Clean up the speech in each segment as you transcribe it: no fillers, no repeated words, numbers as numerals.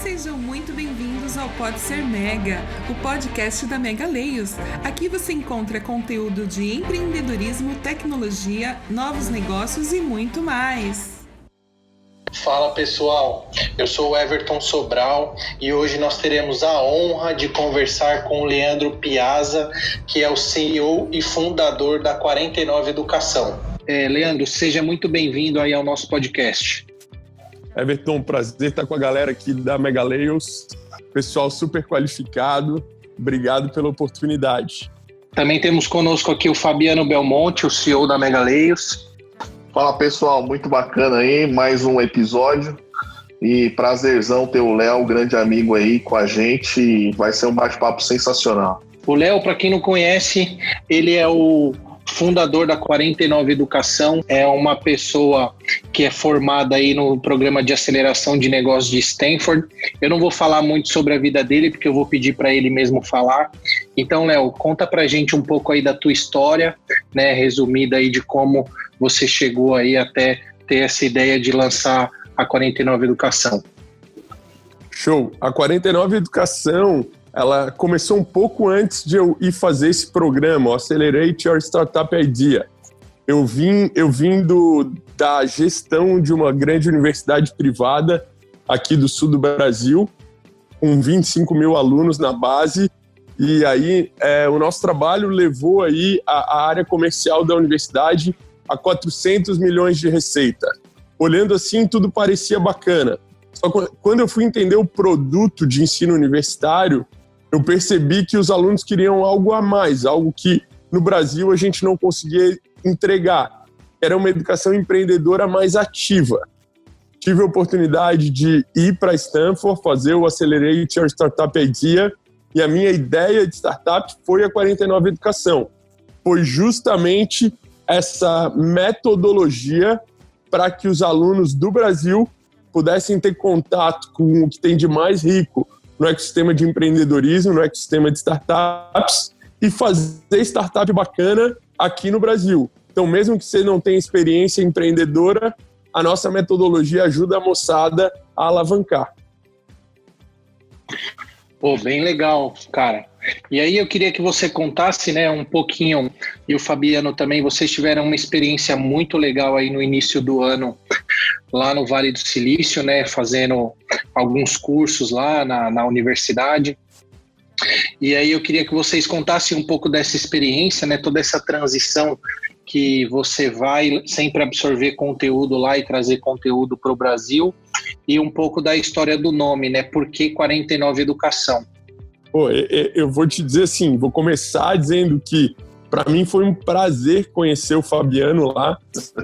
Sejam muito bem-vindos ao Pode Ser Mega, o podcast da Mega Leios. Aqui você encontra conteúdo de empreendedorismo, tecnologia, novos negócios e muito mais. Fala pessoal, eu sou o Everton Sobral e hoje nós teremos a honra de conversar com o Leandro Piazza, que é o CEO e fundador da 49 Educação. Leandro, seja muito bem-vindo aí ao nosso podcast. Everton, prazer estar com a galera aqui da Mega Leios, pessoal super qualificado, obrigado pela oportunidade. Também temos conosco aqui o Fabiano Belmonte, o CEO da Mega Leios. Fala pessoal, muito bacana aí, mais um episódio e prazerzão ter o Léo, grande amigo aí com a gente, e vai ser um bate-papo sensacional. O Léo, para quem não conhece, ele é o fundador da 49 Educação, é uma pessoa que é formada aí no programa de aceleração de negócios de Stanford. Eu não vou falar muito sobre a vida dele, porque eu vou pedir para ele mesmo falar. Então, Léo, conta pra gente um pouco aí da tua história, né, resumida aí de como você chegou aí até ter essa ideia de lançar a 49 Educação. Show! A 49 Educação, ela começou um pouco antes de eu ir fazer esse programa, o Accelerate Your Startup Idea. Eu vim da gestão de uma grande universidade privada aqui do sul do Brasil, com 25 mil alunos na base, e aí o nosso trabalho levou aí a área comercial da universidade a 400 milhões de receita. Olhando assim, tudo parecia bacana. Só que quando eu fui entender o produto de ensino universitário, eu percebi que os alunos queriam algo a mais, algo que no Brasil a gente não conseguia entregar. Era uma educação empreendedora mais ativa. Tive a oportunidade de ir para Stanford, fazer o Accelerate Your Startup Idea, e a minha ideia de startup foi a 49 Educação. Foi justamente essa metodologia para que os alunos do Brasil pudessem ter contato com o que tem de mais rico no ecossistema de empreendedorismo, no ecossistema de startups, e fazer startup bacana aqui no Brasil. Então, mesmo que você não tenha experiência empreendedora, a nossa metodologia ajuda a moçada a alavancar. Pô, bem legal, cara. E aí eu queria que você contasse, né, um pouquinho, e o Fabiano também, vocês tiveram uma experiência muito legal aí no início do ano, lá no Vale do Silício, né, fazendo alguns cursos lá na universidade. E aí eu queria que vocês contassem um pouco dessa experiência, né, toda essa transição que você vai sempre absorver conteúdo lá e trazer conteúdo para o Brasil, e um pouco da história do nome, né, por que 49 Educação? Pô, eu vou te dizer assim, vou começar dizendo que para mim foi um prazer conhecer o Fabiano lá.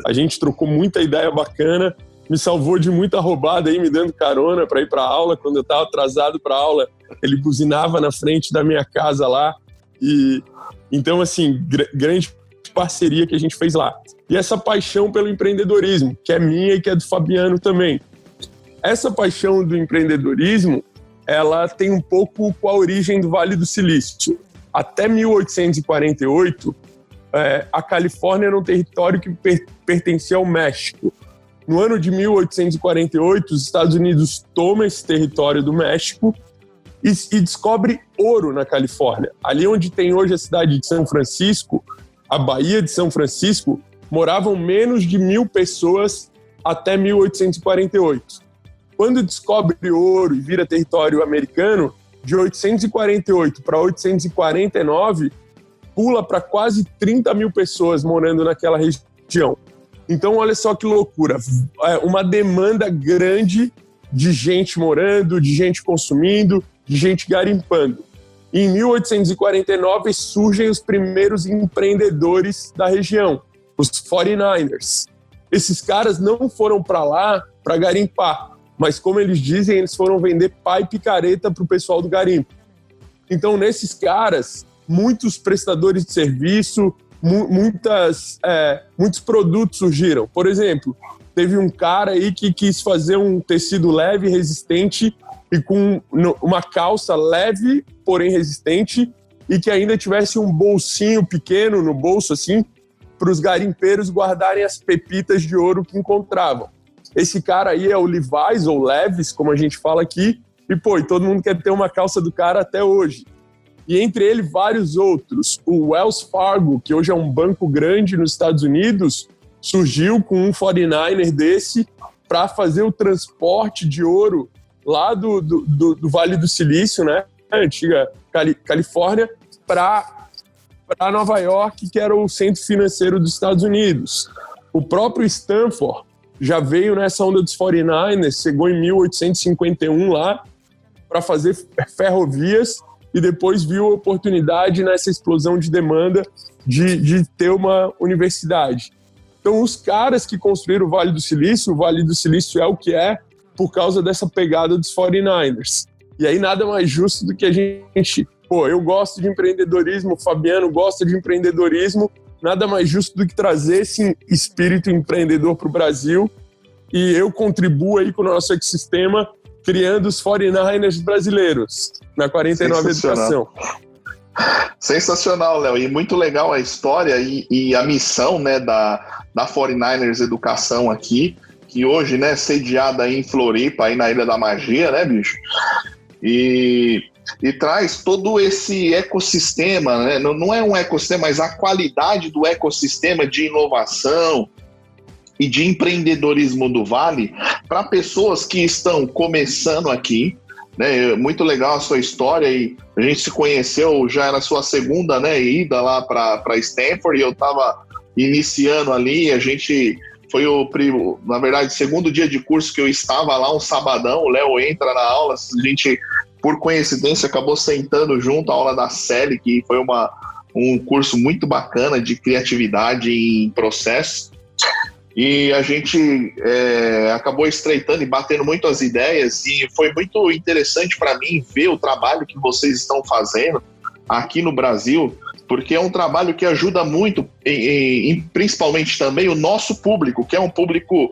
A gente trocou muita ideia bacana, me salvou de muita roubada aí, me dando carona para ir para aula. Quando eu estava atrasado para aula, ele buzinava na frente da minha casa lá. E então, assim, grande parceria que a gente fez lá. E essa paixão pelo empreendedorismo, que é minha e que é do Fabiano também. Essa paixão do empreendedorismo, ela tem um pouco com a origem do Vale do Silício. Até 1848, a Califórnia era um território que pertencia ao México. No ano de 1848, os Estados Unidos tomam esse território do México e descobre ouro na Califórnia. Ali onde tem hoje a cidade de São Francisco, a Baía de São Francisco, moravam menos de 1.000 pessoas até 1848. Quando descobre ouro e vira território americano, de 848 para 849, pula para quase 30 mil pessoas morando naquela região. Então, olha só que loucura. Uma demanda grande de gente morando, de gente consumindo, de gente garimpando. Em 1849, surgem os primeiros empreendedores da região, os 49ers. Esses caras não foram para lá para garimpar, mas, como eles dizem, eles foram vender pá e picareta para o pessoal do garimpo. Então, nesses caras, muitos prestadores de serviço, muitos produtos surgiram. Por exemplo, teve um cara aí que quis fazer um tecido leve, resistente, e com uma calça leve, porém resistente, e que ainda tivesse um bolsinho pequeno no bolso, assim, para os garimpeiros guardarem as pepitas de ouro que encontravam. Esse cara aí é o Levi's, ou Levis, como a gente fala aqui, e todo mundo quer ter uma calça do cara até hoje. E entre ele, vários outros. O Wells Fargo, que hoje é um banco grande nos Estados Unidos, surgiu com um 49er desse para fazer o transporte de ouro lá do Vale do Silício, né, a antiga Califórnia, para Nova York, que era o centro financeiro dos Estados Unidos. O próprio Stanford já veio nessa onda dos 49ers, chegou em 1851 lá para fazer ferrovias e depois viu a oportunidade nessa explosão de demanda de ter uma universidade. Então, os caras que construíram o Vale do Silício é o que é por causa dessa pegada dos 49ers. E aí nada mais justo do que a gente... eu gosto de empreendedorismo, o Fabiano gosta de empreendedorismo, nada mais justo do que trazer esse espírito empreendedor para o Brasil e eu contribuo aí com o nosso ecossistema criando os 49ers brasileiros na 49 Educação. Sensacional, Léo, e muito legal a história e a missão, né, da 49ers Educação aqui, que hoje, né, sediada aí em Floripa, aí na Ilha da Magia, né, bicho? E traz todo esse ecossistema, né? Não é um ecossistema, mas a qualidade do ecossistema de inovação e de empreendedorismo do Vale para pessoas que estão começando aqui, né? Muito legal a sua história e a gente se conheceu, já era a sua segunda, né, ida lá para Stanford e eu estava iniciando ali, a gente... Foi na verdade, o segundo dia de curso que eu estava lá, um sabadão, o Léo entra na aula, a gente, por coincidência, acabou sentando junto à aula da Celi, que foi um curso muito bacana de criatividade em processo. E a gente acabou estreitando e batendo muito as ideias e foi muito interessante para mim ver o trabalho que vocês estão fazendo aqui no Brasil, porque é um trabalho que ajuda muito, principalmente também o nosso público, que é um público,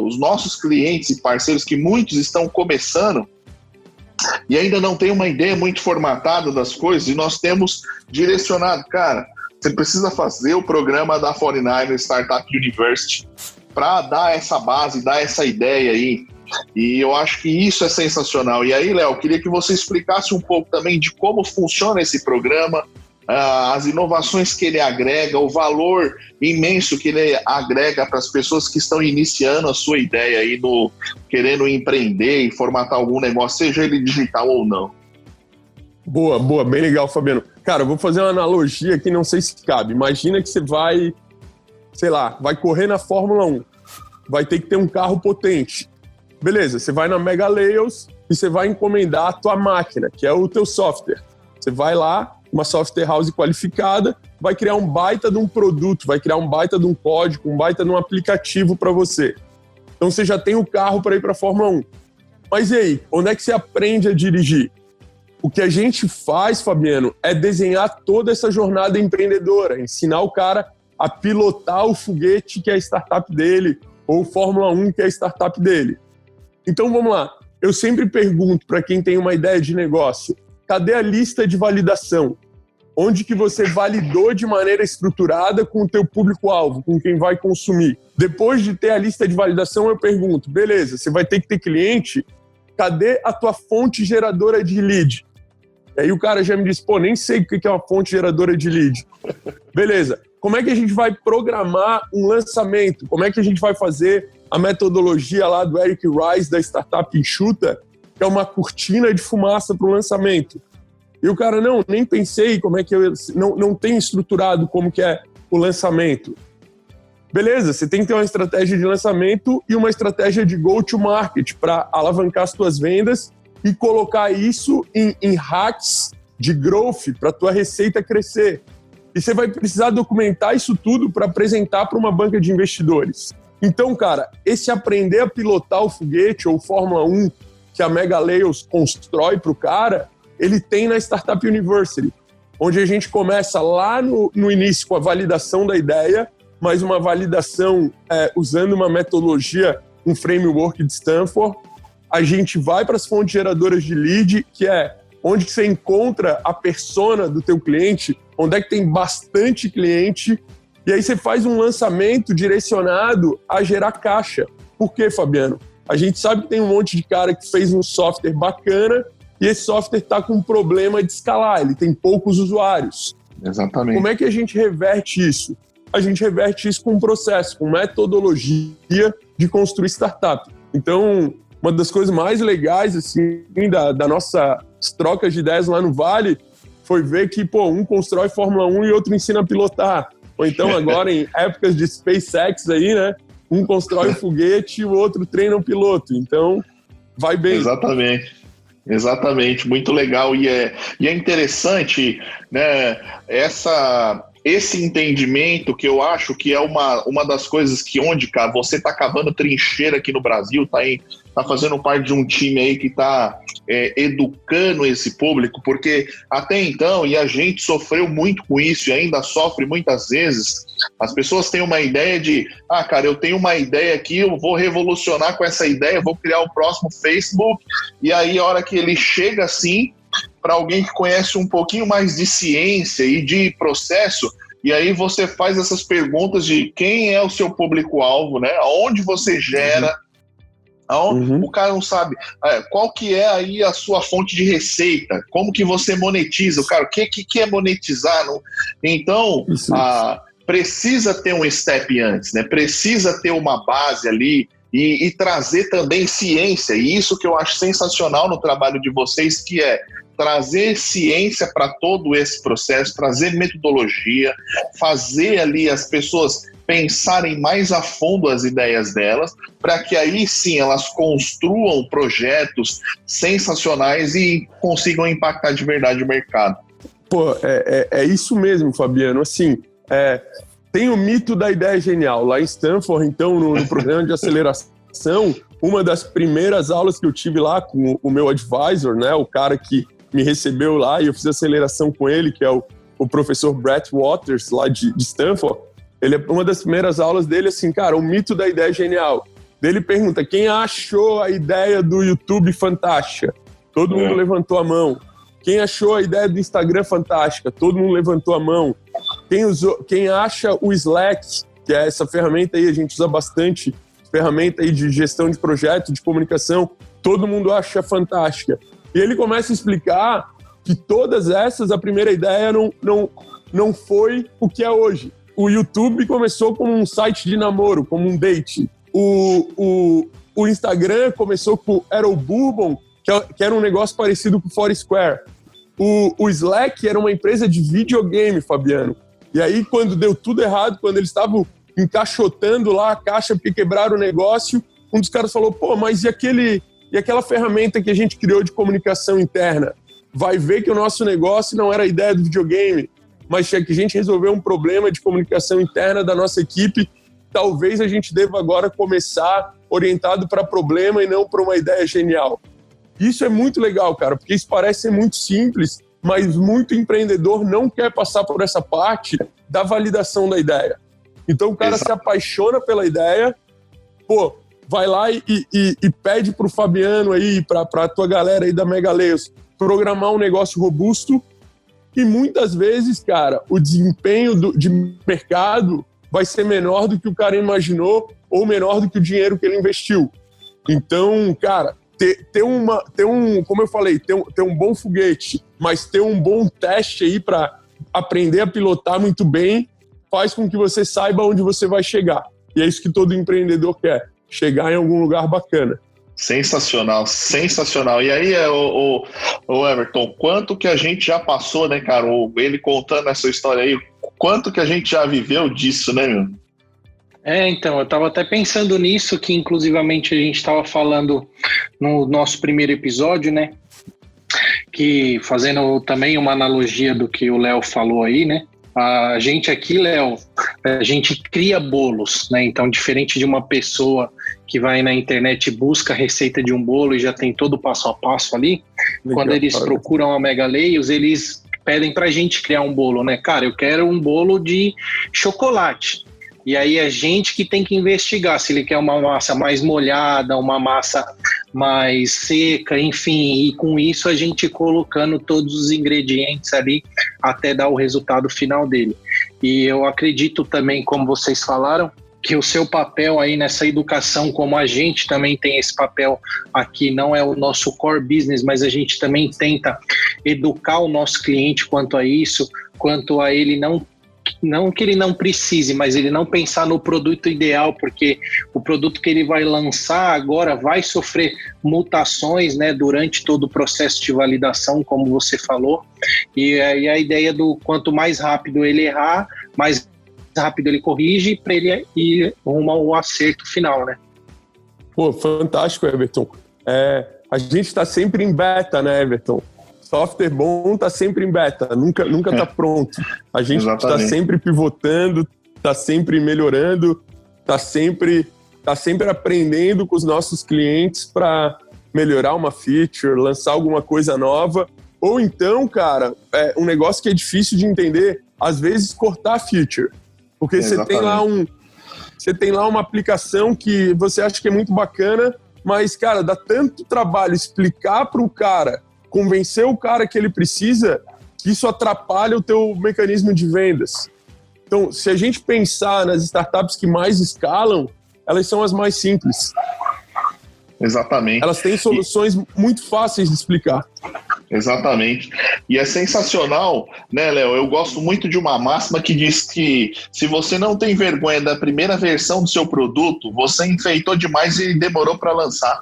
os nossos clientes e parceiros, que muitos estão começando e ainda não tem uma ideia muito formatada das coisas, e nós temos direcionado, cara, você precisa fazer o programa da 49ers Startup University para dar essa base, dar essa ideia aí, e eu acho que isso é sensacional. E aí, Léo, queria que você explicasse um pouco também de como funciona esse programa, as inovações que ele agrega, o valor imenso que ele agrega para as pessoas que estão iniciando a sua ideia aí, querendo empreender e formatar algum negócio, seja ele digital ou não. Boa, bem legal, Fabiano. Cara, eu vou fazer uma analogia que não sei se cabe. Imagina que você vai correr na Fórmula 1, vai ter que ter um carro potente. Beleza, você vai na Mega Leos e você vai encomendar a tua máquina, que é o teu software. Você vai lá, uma software house qualificada, vai criar um baita de um produto, vai criar um baita de um código, um baita de um aplicativo para você. Então você já tem o carro para ir para a Fórmula 1. Mas e aí, onde é que você aprende a dirigir? O que a gente faz, Fabiano, é desenhar toda essa jornada empreendedora, ensinar o cara a pilotar o foguete que é a startup dele, ou Fórmula 1 que é a startup dele. Então vamos lá, eu sempre pergunto para quem tem uma ideia de negócio, cadê a lista de validação? Onde que você validou de maneira estruturada com o teu público-alvo, com quem vai consumir? Depois de ter a lista de validação, eu pergunto, beleza, você vai ter que ter cliente, cadê a tua fonte geradora de lead? E aí o cara já me diz, nem sei o que é uma fonte geradora de lead. Beleza, como é que a gente vai programar um lançamento? Como é que a gente vai fazer a metodologia lá do Eric Rice, da Startup Enxuta, que é uma cortina de fumaça para o lançamento? E o cara, nem pensei como é que eu... Não tenho estruturado como que é o lançamento. Beleza, você tem que ter uma estratégia de lançamento e uma estratégia de go-to-market para alavancar as tuas vendas e colocar isso em hacks de growth para a tua receita crescer. E você vai precisar documentar isso tudo para apresentar para uma banca de investidores. Então, cara, esse aprender a pilotar o foguete ou Fórmula 1 que a Mega Leos constrói para o cara, ele tem na Startup University, onde a gente começa lá no início com a validação da ideia, mas uma validação usando uma metodologia, um framework de Stanford. A gente vai para as fontes geradoras de lead, que é onde você encontra a persona do teu cliente, onde é que tem bastante cliente, e aí você faz um lançamento direcionado a gerar caixa. Por quê, Fabiano? A gente sabe que tem um monte de cara que fez um software bacana e esse software está com um problema de escalar, ele tem poucos usuários. Exatamente. Como é que a gente reverte isso? A gente reverte isso com um processo, com metodologia de construir startup. Então, uma das coisas mais legais assim, da nossa trocas de ideias lá no Vale foi ver que um constrói Fórmula 1 e outro ensina a pilotar. Ou então agora em épocas de SpaceX aí, né? Um constrói o foguete e o outro treina o piloto. Então, vai bem. Exatamente, muito legal. E é interessante, né, esse entendimento que eu acho que é uma das coisas que cara, você está cavando trincheira aqui no Brasil, tá fazendo parte de um time aí que está educando esse público, porque até então, e a gente sofreu muito com isso e ainda sofre muitas vezes, as pessoas têm uma ideia de, cara, eu tenho uma ideia aqui, eu vou revolucionar com essa ideia, vou criar o próximo Facebook, e aí a hora que ele chega assim, para alguém que conhece um pouquinho mais de ciência e de processo, e aí você faz essas perguntas de quem é o seu público-alvo, né? Aonde você gera, o cara não sabe qual que é aí a sua fonte de receita, como que você monetiza, o cara, o que é monetizar? Então, precisa ter um step antes, né? Precisa ter uma base ali e trazer também ciência, e isso que eu acho sensacional no trabalho de vocês, que é trazer ciência para todo esse processo, trazer metodologia, fazer ali as pessoas pensarem mais a fundo as ideias delas, para que aí sim elas construam projetos sensacionais e consigam impactar de verdade o mercado. É isso mesmo, Fabiano. Assim, tem o mito da ideia genial. Lá em Stanford, então, no programa de aceleração, uma das primeiras aulas que eu tive lá com o meu advisor, né, o cara que me recebeu lá e eu fiz aceleração com ele, que é o professor Brett Waters, lá de Stanford. Uma das primeiras aulas dele, assim, cara, o mito da ideia genial. Ele pergunta, quem achou a ideia do YouTube fantástica? Todo mundo levantou a mão. Quem achou a ideia do Instagram fantástica? Todo mundo levantou a mão. Quem acha o Slack, que é essa ferramenta aí, a gente usa bastante, ferramenta aí de gestão de projeto, de comunicação, todo mundo acha fantástica. E ele começa a explicar que todas essas, a primeira ideia não foi o que é hoje. O YouTube começou como um site de namoro, como um date. O Instagram começou era o Bourbon, que era um negócio parecido com o Foursquare. O Slack era uma empresa de videogame, Fabiano. E aí, quando deu tudo errado, quando eles estavam encaixotando lá a caixa porque quebraram o negócio, um dos caras falou, mas e aquela ferramenta que a gente criou de comunicação interna? Vai ver que o nosso negócio não era a ideia do videogame, mas que a gente resolveu um problema de comunicação interna da nossa equipe. Talvez a gente deva agora começar orientado para problema e não para uma ideia genial. Isso é muito legal, cara, porque isso parece ser muito simples, mas muito empreendedor não quer passar por essa parte da validação da ideia. Então o cara se apaixona pela ideia, vai lá e pede pro Fabiano aí, pra tua galera aí da Mega Leos, programar um negócio robusto, e muitas vezes, cara, o desempenho de mercado vai ser menor do que o cara imaginou ou menor do que o dinheiro que ele investiu. Então, cara, como eu falei, ter um bom foguete, mas ter um bom teste aí para aprender a pilotar muito bem, faz com que você saiba onde você vai chegar. E é isso que todo empreendedor quer, chegar em algum lugar bacana. Sensacional, sensacional. E aí, o Everton, quanto que a gente já passou, né, cara? Ele contando essa história aí, quanto que a gente já viveu disso, né, meu? Então, eu estava até pensando nisso, que inclusivamente a gente estava falando no nosso primeiro episódio, né? Que fazendo também uma analogia do que o Léo falou aí, né? A gente aqui, Léo, a gente cria bolos, né? Então, diferente de uma pessoa que vai na internet e busca a receita de um bolo e já tem todo o passo a passo ali, quando eles procuram a Mega Leos, eles pedem pra gente criar um bolo, né? Cara, eu quero um bolo de chocolate. E aí a gente que tem que investigar se ele quer uma massa mais molhada, uma massa mais seca, enfim, e com isso a gente colocando todos os ingredientes ali até dar o resultado final dele. E eu acredito também, como vocês falaram, que o seu papel aí nessa educação, como a gente também tem esse papel aqui, não é o nosso core business, mas a gente também tenta educar o nosso cliente quanto a isso, quanto a ele não que ele não precise, mas ele não pensar no produto ideal, porque o produto que ele vai lançar agora vai sofrer mutações, né, durante todo o processo de validação, como você falou, e aí a ideia do quanto mais rápido ele errar, mais rápido ele corrige para ele ir rumo ao acerto final, né? Pô, fantástico, Everton. A gente está sempre em beta, né, Everton? Software bom está sempre em beta, nunca está pronto. A gente está sempre pivotando, está sempre melhorando, está sempre aprendendo com os nossos clientes para melhorar uma feature, lançar alguma coisa nova. Ou então, cara, um negócio que é difícil de entender, às vezes cortar feature. Porque você tem lá uma aplicação que você acha que é muito bacana, mas, cara, dá tanto trabalho explicar para o cara, convencer o cara que ele precisa, que isso atrapalha o teu mecanismo de vendas. Então, se a gente pensar nas startups que mais escalam, elas são as mais simples. Exatamente. Elas têm soluções muito fáceis de explicar. Exatamente. E é sensacional, né, Léo? Eu gosto muito de uma máxima que diz que se você não tem vergonha da primeira versão do seu produto, você enfeitou demais e demorou para lançar.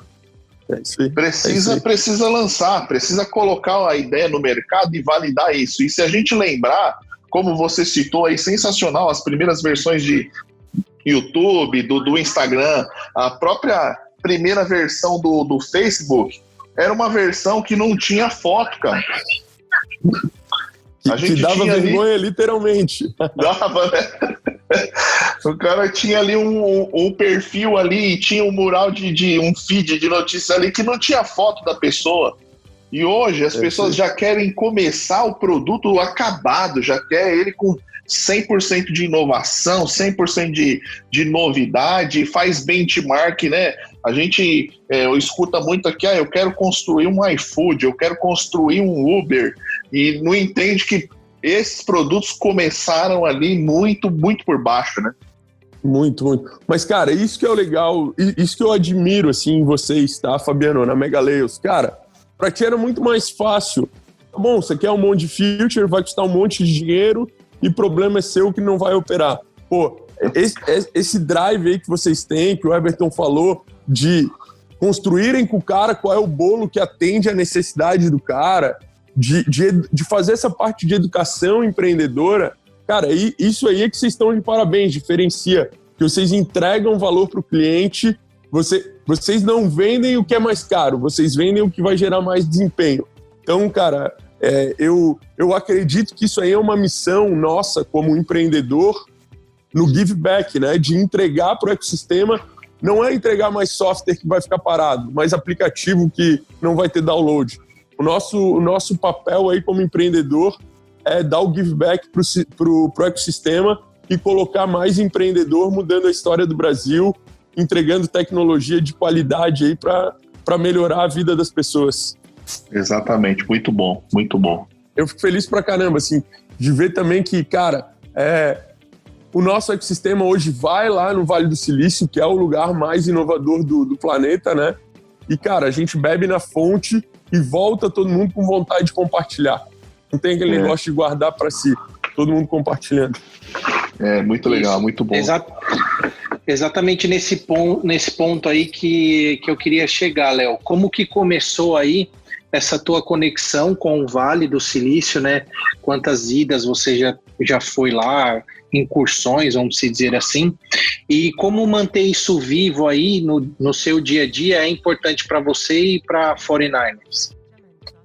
Precisa lançar, precisa colocar a ideia no mercado e validar isso. E se a gente lembrar, como você citou aí, sensacional, as primeiras versões de YouTube, do Instagram, a própria primeira versão do Facebook, era uma versão que não tinha foto, cara. Que dava vergonha, literalmente. Dava, né? O cara tinha ali um perfil ali, tinha um mural de um feed de notícias ali que não tinha foto da pessoa. E hoje as pessoas já querem começar o produto acabado, já quer ele com 100% de inovação, 100% de novidade, faz benchmark, né? A gente escuta muito aqui, eu quero construir um iFood, eu quero construir um Uber, e não entende que esses produtos começaram ali muito, muito por baixo, né? Muito, muito. Mas, cara, isso que é o legal, isso que eu admiro, assim, em vocês, tá, Fabiano, na Megaleus. Cara, pra ti era muito mais fácil. Tá bom, você quer um monte de feature, vai custar um monte de dinheiro, e problema é seu que não vai operar. Pô, esse drive aí que vocês têm, que o Everton falou, de construírem com o cara qual é o bolo que atende à necessidade do cara, de fazer essa parte de educação empreendedora, cara, isso aí é que vocês estão de parabéns, diferencia, que vocês entregam valor para o cliente, vocês não vendem o que é mais caro, vocês vendem o que vai gerar mais desempenho. Então, cara, eu acredito que isso aí é uma missão nossa como empreendedor no give back, né? De entregar para o ecossistema, não é entregar mais software que vai ficar parado, mas aplicativo que não vai ter download. O nosso papel aí como empreendedor é dar o give back pro ecossistema e colocar mais empreendedor mudando a história do Brasil, entregando tecnologia de qualidade aí para melhorar a vida das pessoas. Exatamente, muito bom, muito bom. Eu fico feliz pra caramba, assim, de ver também que, cara, o nosso ecossistema hoje vai lá no Vale do Silício, que é o lugar mais inovador do planeta, né? E, cara, a gente bebe na fonte e volta todo mundo com vontade de compartilhar. Não tem aquele negócio de guardar pra si, todo mundo compartilhando. Muito legal, isso, muito bom. Exatamente nesse ponto aí que eu queria chegar, Léo. Como que começou aí essa tua conexão com o Vale do Silício, né? Quantas idas você já foi lá, incursões, vamos dizer assim, e como manter isso vivo aí no seu dia a dia é importante para você e para 49ers?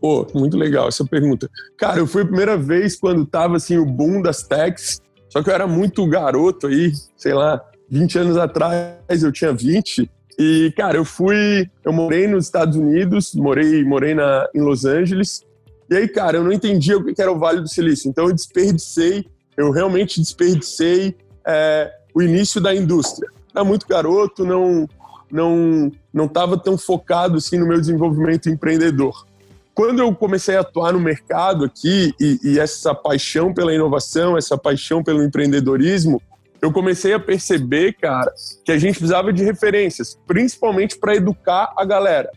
Pô, muito legal essa pergunta. Cara, eu fui a primeira vez quando tava assim o boom das techs, só que eu era muito garoto aí, sei lá, 20 anos atrás eu tinha 20, e, cara, eu morei nos Estados Unidos, morei em Los Angeles, e aí, cara, eu não entendia o que era o Vale do Silício, então eu realmente desperdicei o início da indústria. Era muito garoto, não estava tão focado assim no meu desenvolvimento empreendedor. Quando eu comecei a atuar no mercado aqui, e essa paixão pela inovação, essa paixão pelo empreendedorismo, eu comecei a perceber, cara, que a gente precisava de referências, principalmente para educar a galera.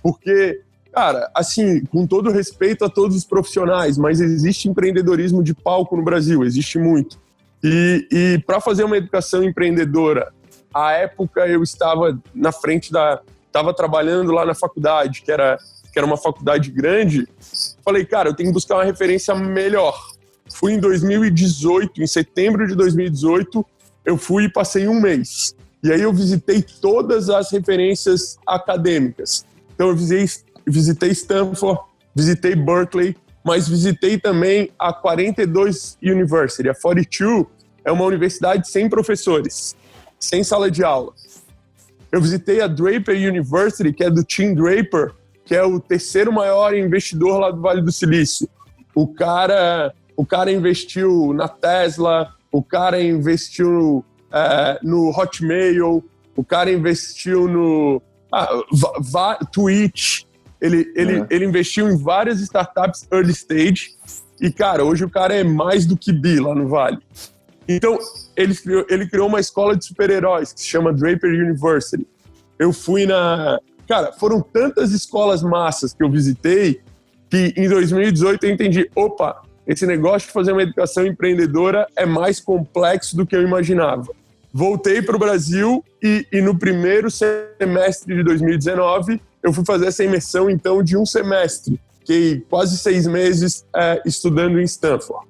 Porque, cara, assim, com todo respeito a todos os profissionais, mas existe empreendedorismo de palco no Brasil, existe muito. E para fazer uma educação empreendedora, à época eu estava na frente estava trabalhando lá na faculdade, que era uma faculdade grande. Falei, cara, eu tenho que buscar uma referência melhor. Fui em 2018, em setembro de 2018, eu fui e passei um mês. E aí eu visitei todas as referências acadêmicas. Então eu visitei Stanford, visitei Berkeley, mas visitei também a 42 University. A 42 é uma universidade sem professores, sem sala de aula. Eu visitei a Draper University, que é do Tim Draper, que é o terceiro maior investidor lá do Vale do Silício. O cara investiu na Tesla, o cara investiu no Hotmail, o cara investiu no Twitch. Ele investiu em várias startups early stage e, cara, hoje o cara é mais do que bi lá no Vale. Então, ele criou uma escola de super-heróis que se chama Draper University. Eu fui Cara, foram tantas escolas massas que eu visitei que em 2018 eu entendi, opa, esse negócio de fazer uma educação empreendedora é mais complexo do que eu imaginava. Voltei para o Brasil e no primeiro semestre de 2019 eu fui fazer essa imersão, então, de um semestre. Fiquei quase 6 meses estudando em Stanford.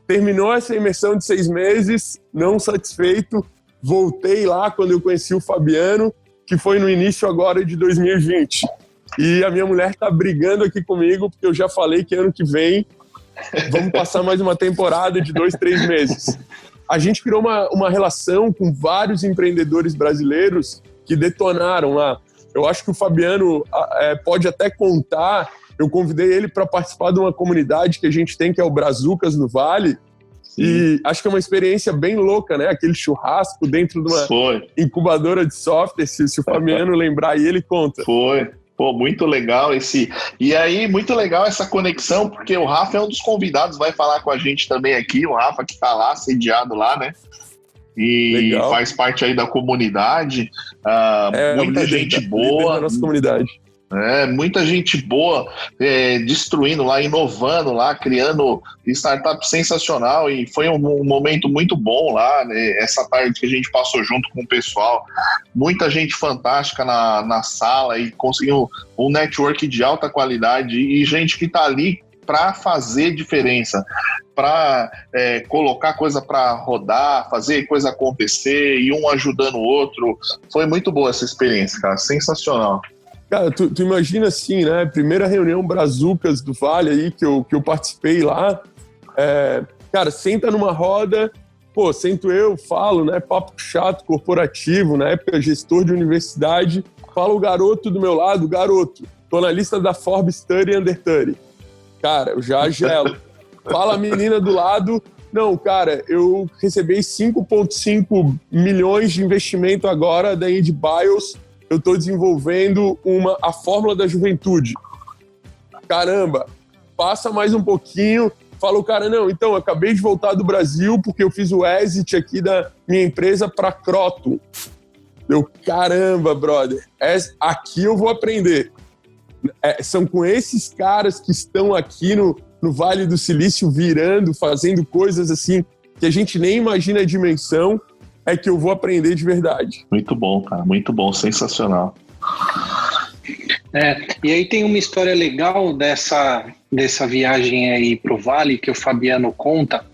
Terminou essa imersão de 6 meses, não satisfeito, voltei lá quando eu conheci o Fabiano, que foi no início agora de 2020. E a minha mulher está brigando aqui comigo, porque eu já falei que ano que vem vamos passar mais uma temporada de 2, 3 meses. A gente criou uma relação com vários empreendedores brasileiros que detonaram lá. Eu acho que o Fabiano pode até contar. Eu convidei ele para participar de uma comunidade que a gente tem, que é o Brazucas no Vale. Sim. E acho que é uma experiência bem louca, né? Aquele churrasco dentro de uma incubadora de software, se o Fabiano lembrar, e ele conta. Foi. Pô, muito legal E aí, muito legal essa conexão, porque o Rafa é um dos convidados, vai falar com a gente também aqui, o Rafa que tá lá, sediado lá, né? E legal. Faz parte aí da comunidade. Muita gente boa. Da nossa comunidade. Muita gente boa destruindo lá, inovando lá, criando startup sensacional, e foi um momento muito bom lá, né, essa tarde que a gente passou junto com o pessoal, muita gente fantástica na sala e conseguiu um network de alta qualidade e gente que está ali para fazer diferença, para colocar coisa para rodar, fazer coisa acontecer e um ajudando o outro. Foi muito boa essa experiência, cara, sensacional. Cara, tu imagina assim, né? Primeira reunião Brazucas do Vale aí que eu participei lá. Cara, senta numa roda, sento eu, falo, né? Papo chato, corporativo, na época gestor de universidade. Fala o garoto do meu lado, garoto, tô na lista da Forbes 30 Under 30. Cara, eu já gelo. Fala a menina do lado, não, cara, eu recebi 5,5 milhões de investimento agora da IndBios. Eu estou desenvolvendo a fórmula da juventude. Caramba, passa mais um pouquinho. Fala o cara, não, então, eu acabei de voltar do Brasil porque eu fiz o exit aqui da minha empresa para Croton. Eu, caramba, brother, aqui eu vou aprender. São com esses caras que estão aqui no Vale do Silício virando, fazendo coisas assim que a gente nem imagina a dimensão, que eu vou aprender de verdade. Muito bom, cara, muito bom, sensacional. E aí tem uma história legal dessa viagem aí pro Vale que o Fabiano conta,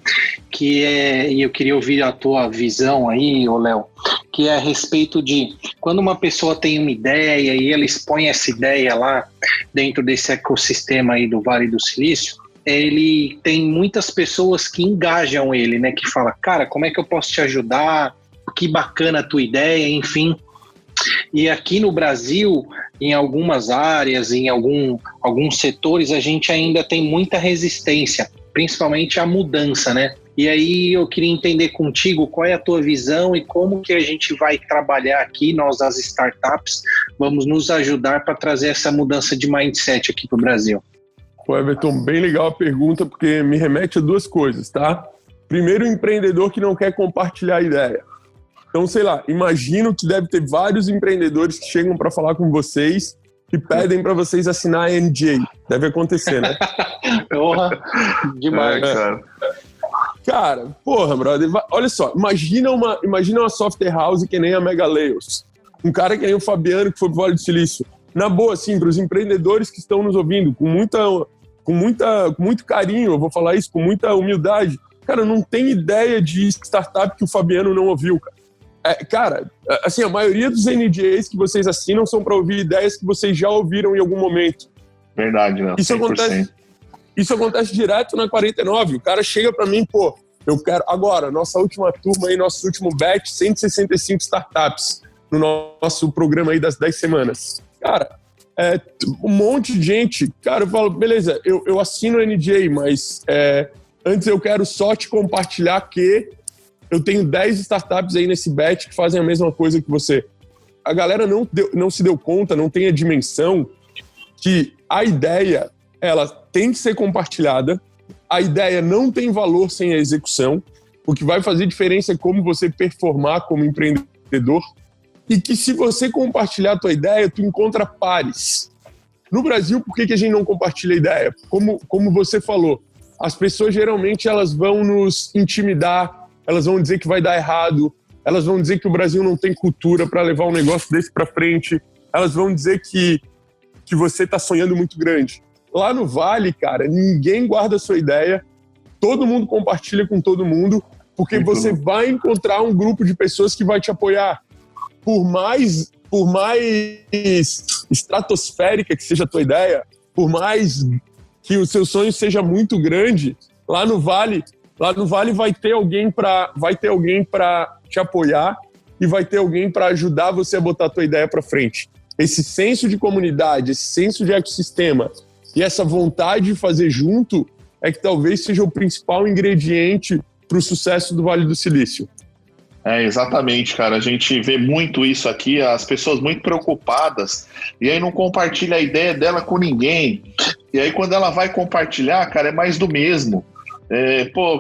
e eu queria ouvir a tua visão aí, ô Léo, que é a respeito de quando uma pessoa tem uma ideia e ela expõe essa ideia lá dentro desse ecossistema aí do Vale do Silício, ele tem muitas pessoas que engajam ele, né? Que fala, cara, como é que eu posso te ajudar? Que bacana a tua ideia, enfim. E aqui no Brasil, em algumas áreas, em alguns setores, a gente ainda tem muita resistência, principalmente à mudança, né? E aí eu queria entender contigo qual é a tua visão e como que a gente vai trabalhar aqui, nós as startups, vamos nos ajudar para trazer essa mudança de mindset aqui para o Brasil. Everton, bem legal a pergunta, porque me remete a duas coisas, tá? Primeiro, o empreendedor que não quer compartilhar a ideia. Então, sei lá, imagino que deve ter vários empreendedores que chegam para falar com vocês e pedem para vocês assinar a NDA. Deve acontecer, né? Porra, demais. Cara. Cara, porra, brother, olha só, imagina uma software house que nem a Mega Layers. Um cara que nem o Fabiano, que foi pro Vale do Silício. Na boa, assim, para os empreendedores que estão nos ouvindo, com muito carinho, eu vou falar isso, com muita humildade. Cara, não tem ideia de startup que o Fabiano não ouviu, cara. Cara, assim, a maioria dos NDAs que vocês assinam são para ouvir ideias que vocês já ouviram em algum momento. Verdade, né? Isso acontece direto na 49. O cara chega para mim, pô, eu quero agora, nossa última turma aí, nosso último batch, 165 startups no nosso programa aí das 10 semanas. Cara, um monte de gente. Cara, eu falo, beleza, eu assino o NDA, mas antes eu quero só te compartilhar que eu tenho 10 startups aí nesse batch que fazem a mesma coisa que você. A galera não se deu conta, não tem a dimensão que a ideia, ela tem que ser compartilhada, a ideia não tem valor sem a execução, o que vai fazer diferença é como você performar como empreendedor, e que se você compartilhar a tua ideia, tu encontra pares. No Brasil, por que a gente não compartilha a ideia? Como você falou, as pessoas geralmente elas vão nos intimidar, elas vão dizer que vai dar errado, elas vão dizer que o Brasil não tem cultura para levar um negócio desse para frente, elas vão dizer que você está sonhando muito grande. Lá no Vale, cara, ninguém guarda a sua ideia, todo mundo compartilha com todo mundo, porque você vai encontrar um grupo de pessoas que vai te apoiar. Por mais estratosférica que seja a tua ideia, por mais que o seu sonho seja muito grande, lá no Vale vai ter alguém para te apoiar e vai ter alguém para ajudar você a botar a tua ideia para frente. Esse senso de comunidade, esse senso de ecossistema e essa vontade de fazer junto é que talvez seja o principal ingrediente para o sucesso do Vale do Silício. Exatamente, cara. A gente vê muito isso aqui, as pessoas muito preocupadas e aí não compartilha a ideia dela com ninguém. E aí quando ela vai compartilhar, cara, é mais do mesmo. O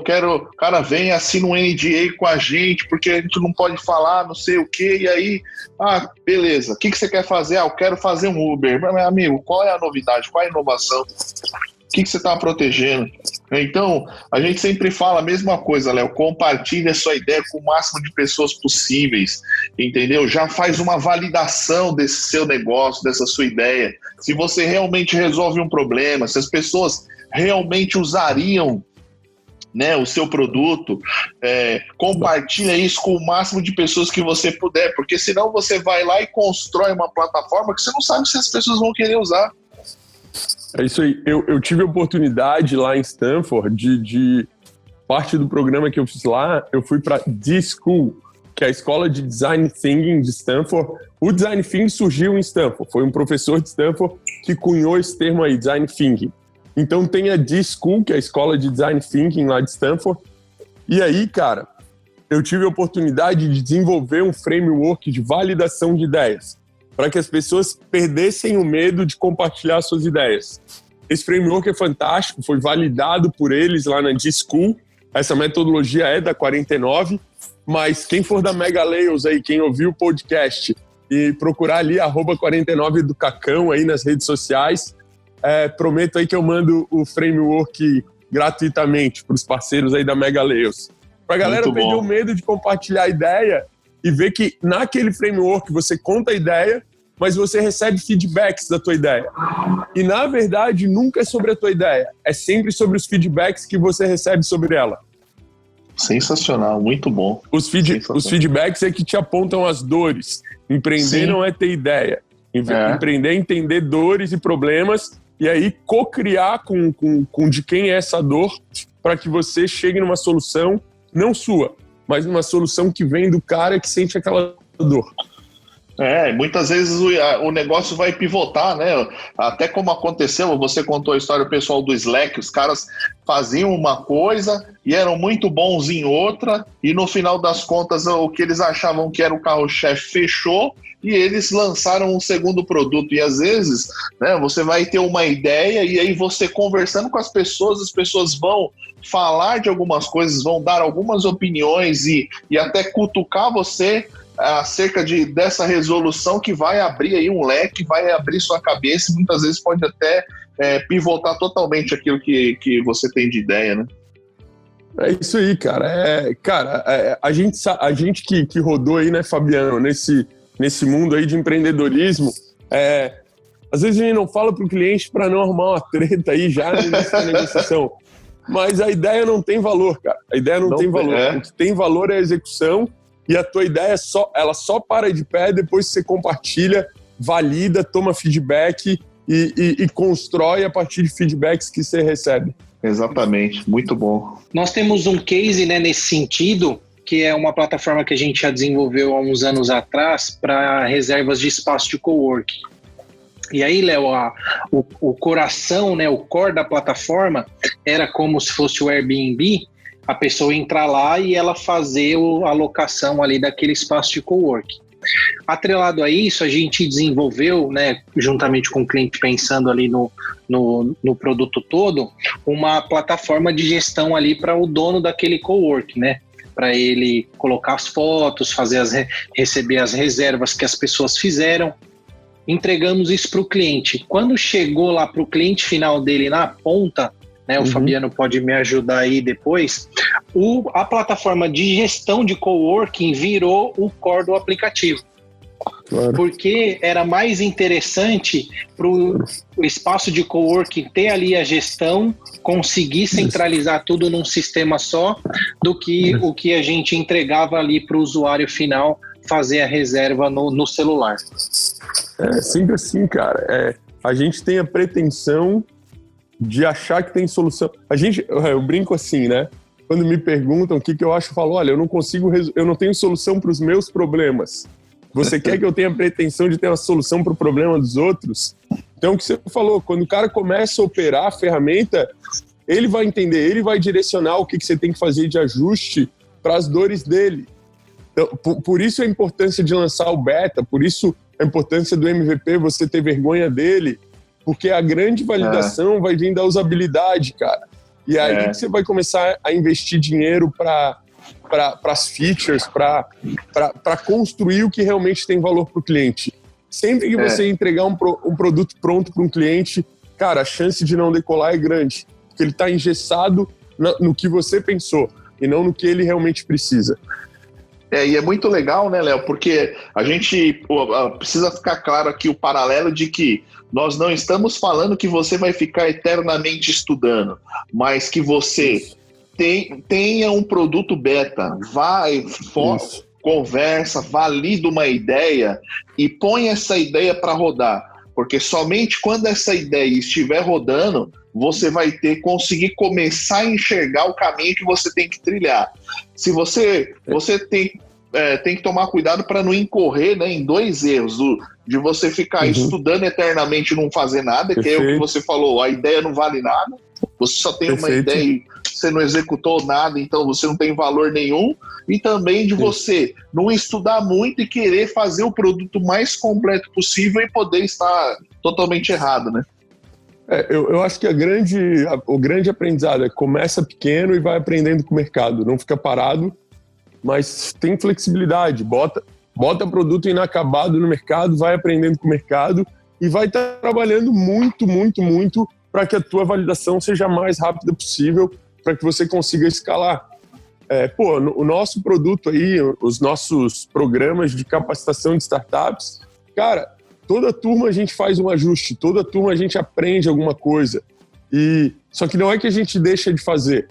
cara vem e assina um NDA com a gente porque a gente não pode falar não sei o que, e aí, beleza, o que você quer fazer? Eu quero fazer um Uber. Meu amigo, qual é a novidade? Qual é a inovação? O que você está protegendo? Então, a gente sempre fala a mesma coisa, Léo, compartilhe a sua ideia com o máximo de pessoas possíveis, entendeu? Já faz uma validação desse seu negócio, dessa sua ideia. Se você realmente resolve um problema, se as pessoas realmente usariam, né, o seu produto, compartilha isso com o máximo de pessoas que você puder, porque senão você vai lá e constrói uma plataforma que você não sabe se as pessoas vão querer usar. É isso aí. Eu tive a oportunidade lá em Stanford de parte do programa que eu fiz lá, eu fui para D-School, que é a escola de Design Thinking de Stanford. O Design Thinking surgiu em Stanford, foi um professor de Stanford que cunhou esse termo aí, Design Thinking. Então tem a D-School, que é a escola de Design Thinking lá de Stanford. E aí, cara, eu tive a oportunidade de desenvolver um framework de validação de ideias, para que as pessoas perdessem o medo de compartilhar suas ideias. Esse framework é fantástico, foi validado por eles lá na D-School. Essa metodologia é da 49, mas quem for da Mega Layers aí, quem ouviu o podcast e procurar ali @49 do Cacão aí nas redes sociais, prometo aí que eu mando o framework gratuitamente para os parceiros aí da Mega Layers. Para a galera perder o medo de compartilhar a ideia e ver que naquele framework você conta a ideia, mas você recebe feedbacks da tua ideia. E, na verdade, nunca é sobre a tua ideia. É sempre sobre os feedbacks que você recebe sobre ela. Sensacional, muito bom. Os feedbacks é que te apontam as dores. Empreender não é ter ideia. Empreender é entender dores e problemas e aí co-criar com de quem é essa dor para que você chegue numa solução, não sua, mas numa solução que vem do cara que sente aquela dor. Muitas vezes o negócio vai pivotar, né? Até como aconteceu, você contou a história pessoal do Slack, os caras faziam uma coisa e eram muito bons em outra, e no final das contas o que eles achavam que era o carro-chefe fechou e eles lançaram um segundo produto. E às vezes, né, você vai ter uma ideia e aí você conversando com as pessoas vão falar de algumas coisas, vão dar algumas opiniões e até cutucar você acerca dessa resolução que vai abrir aí um leque, vai abrir sua cabeça e muitas vezes pode até pivotar totalmente aquilo que você tem de ideia, né? É isso aí, cara. A gente que rodou aí, né, Fabiano, nesse mundo aí de empreendedorismo, às vezes a gente não fala pro cliente para não arrumar uma treta aí já nessa negociação. Mas a ideia não tem valor, cara. A ideia não tem valor. O que tem valor é a execução. E a tua ideia ela só para de pé depois que você compartilha, valida, toma feedback e constrói a partir de feedbacks que você recebe. Exatamente, muito bom. Nós temos um case, né, nesse sentido, que é uma plataforma que a gente já desenvolveu há uns anos atrás para reservas de espaço de coworking. E aí, Léo, o coração, né, o core da plataforma era como se fosse o Airbnb, a pessoa entrar lá e ela fazer a alocação ali daquele espaço de coworking. Atrelado a isso, a gente desenvolveu, né, juntamente com o cliente, pensando ali no produto todo, uma plataforma de gestão ali para o dono daquele coworking, né? Para ele colocar as fotos, receber as reservas que as pessoas fizeram. Entregamos isso para o cliente. Quando chegou lá para o cliente final dele na ponta, né, o Fabiano pode me ajudar aí depois, a plataforma de gestão de coworking virou o core do aplicativo. Claro. Porque era mais interessante para o espaço de coworking ter ali a gestão, conseguir centralizar tudo num sistema só, do que o que a gente entregava ali para o usuário final fazer a reserva no celular. É sempre assim, cara. A gente tem a pretensão de achar que tem solução. Eu brinco assim, né? Quando me perguntam o que eu acho, eu falo, olha, eu não tenho solução para os meus problemas. Você quer que eu tenha a pretensão de ter uma solução para o problema dos outros? Então, o que você falou, quando o cara começa a operar a ferramenta, ele vai entender, ele vai direcionar o que você tem que fazer de ajuste para as dores dele. Então, por isso a importância de lançar o beta, por isso a importância do MVP, você ter vergonha dele, porque a grande validação vai vir da usabilidade, cara. E aí que você vai começar a investir dinheiro para as features, para construir o que realmente tem valor para o cliente. Sempre que você entregar um produto pronto para um cliente, cara, a chance de não decolar é grande, porque ele está engessado no que você pensou e não no que ele realmente precisa. E é muito legal, né, Léo? Porque a gente precisa ficar claro aqui o paralelo de que nós não estamos falando que você vai ficar eternamente estudando, mas que você tenha um produto beta, conversa, valida uma ideia e põe essa ideia para rodar. Porque somente quando essa ideia estiver rodando, você vai conseguir começar a enxergar o caminho que você tem que trilhar. Se você tem que tomar cuidado para não incorrer, né, em dois erros, de você ficar estudando eternamente e não fazer nada, que é o que você falou, a ideia não vale nada, você só tem uma ideia e você não executou nada, então você não tem valor nenhum, e também de você não estudar muito e querer fazer o produto mais completo possível e poder estar totalmente errado, né? Eu acho que o grande aprendizado é começa pequeno e vai aprendendo com o mercado, não fica parado, mas tem flexibilidade, bota produto inacabado no mercado, vai aprendendo com o mercado e vai estar trabalhando muito, muito, muito para que a tua validação seja a mais rápida possível, para que você consiga escalar. O nosso produto aí, os nossos programas de capacitação de startups, cara, toda turma a gente faz um ajuste, toda turma a gente aprende alguma coisa. Só que não é que a gente deixa de fazer.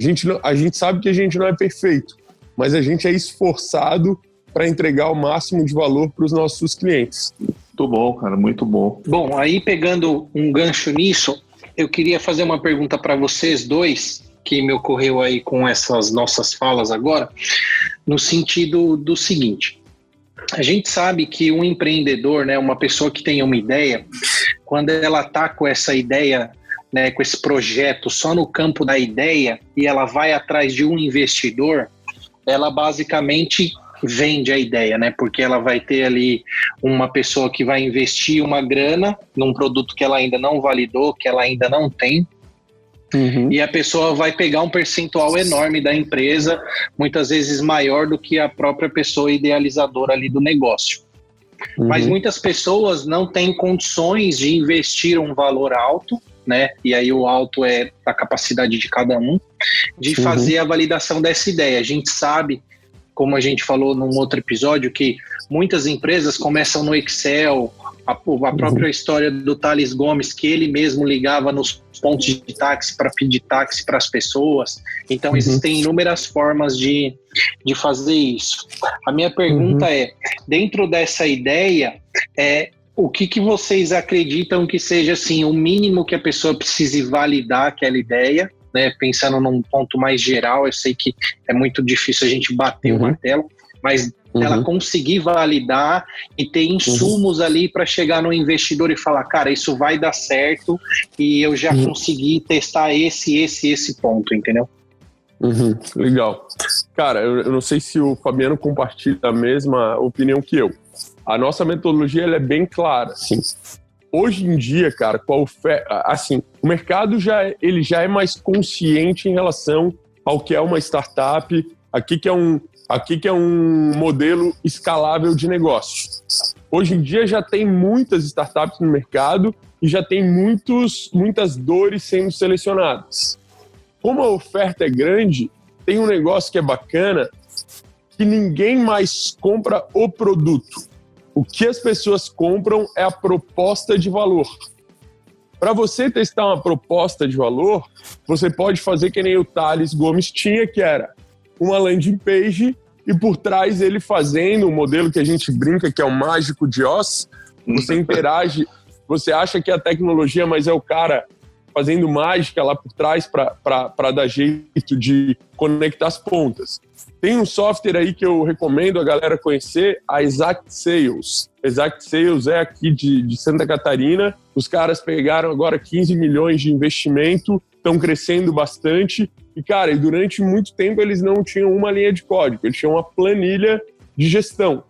A gente sabe que a gente não é perfeito, mas a gente é esforçado para entregar o máximo de valor para os nossos clientes. Muito bom, cara, muito bom. Bom, aí pegando um gancho nisso, eu queria fazer uma pergunta para vocês dois, que me ocorreu aí com essas nossas falas agora, no sentido do seguinte: A gente sabe que um empreendedor, né, uma pessoa que tem uma ideia, quando ela está com essa ideia, né, com esse projeto só no campo da ideia e ela vai atrás de um investidor, ela basicamente vende a ideia, né? Porque ela vai ter ali uma pessoa que vai investir uma grana num produto que ela ainda não validou, que ela ainda não tem. E a pessoa vai pegar um percentual enorme da empresa, muitas vezes maior do que a própria pessoa idealizadora ali do negócio. Mas muitas pessoas não têm condições de investir um valor alto, né? E aí o alto é a capacidade de cada um, de fazer a validação dessa ideia. A gente sabe, como a gente falou num outro episódio, que muitas empresas começam no Excel, a própria história do Thales Gomes, que ele mesmo ligava nos pontos de táxi para pedir táxi para as pessoas. Então, existem inúmeras formas de fazer isso. A minha pergunta é, dentro dessa ideia, o que vocês acreditam que seja assim, o mínimo que a pessoa precise validar aquela ideia, né? Pensando num ponto mais geral, eu sei que é muito difícil a gente bater o martelo, mas ela conseguir validar e ter insumos ali para chegar no investidor e falar, cara, isso vai dar certo e eu já consegui testar esse ponto, entendeu? Legal. Cara, eu não sei se o Fabiano compartilha a mesma opinião que eu. A nossa metodologia ela é bem clara, assim. Hoje em dia, cara, assim, o mercado já é mais consciente em relação ao que é uma startup, aqui que é um modelo escalável de negócio. Hoje em dia já tem muitas startups no mercado e já tem muitas dores sendo selecionadas. Como a oferta é grande, tem um negócio que é bacana, que ninguém mais compra o produto. O que as pessoas compram é a proposta de valor. Para você testar uma proposta de valor, você pode fazer que nem o Thales Gomes tinha, que era uma landing page e por trás ele fazendo um modelo que a gente brinca que é o mágico de Oz. Você interage, você acha que é a tecnologia, mas é o cara fazendo mágica lá por trás para dar jeito de conectar as pontas. Tem um software aí que eu recomendo a galera conhecer, a Exact Sales. Exact Sales é aqui de Santa Catarina. Os caras pegaram agora 15 milhões de investimento, estão crescendo bastante. E, cara, durante muito tempo eles não tinham uma linha de código, eles tinham uma planilha de gestão.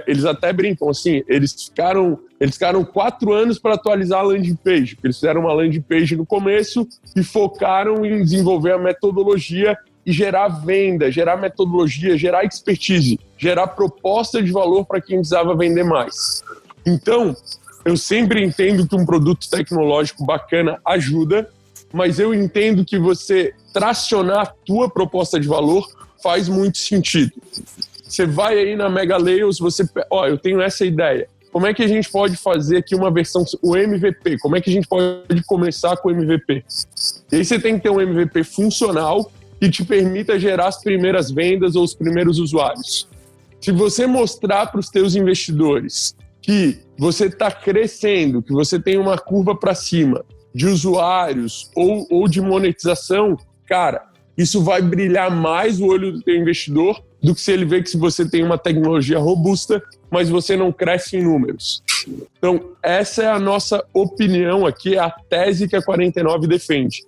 Eles até brincam assim, eles ficaram 4 anos para atualizar a landing page, porque eles fizeram uma landing page no começo e focaram em desenvolver a metodologia e gerar venda, gerar metodologia, gerar expertise, gerar proposta de valor para quem precisava vender mais. Então, eu sempre entendo que um produto tecnológico bacana ajuda, mas eu entendo que você tracionar a tua proposta de valor faz muito sentido. Você vai aí na Mega Layout, eu tenho essa ideia. Como é que a gente pode fazer aqui uma versão, o MVP? Como é que a gente pode começar com o MVP? E aí você tem que ter um MVP funcional que te permita gerar as primeiras vendas ou os primeiros usuários. Se você mostrar para os teus investidores que você está crescendo, que você tem uma curva para cima de usuários ou de monetização, cara, isso vai brilhar mais o olho do teu investidor do que se ele vê que você tem uma tecnologia robusta, mas você não cresce em números. Então, essa é a nossa opinião aqui, é a tese que a 49 defende.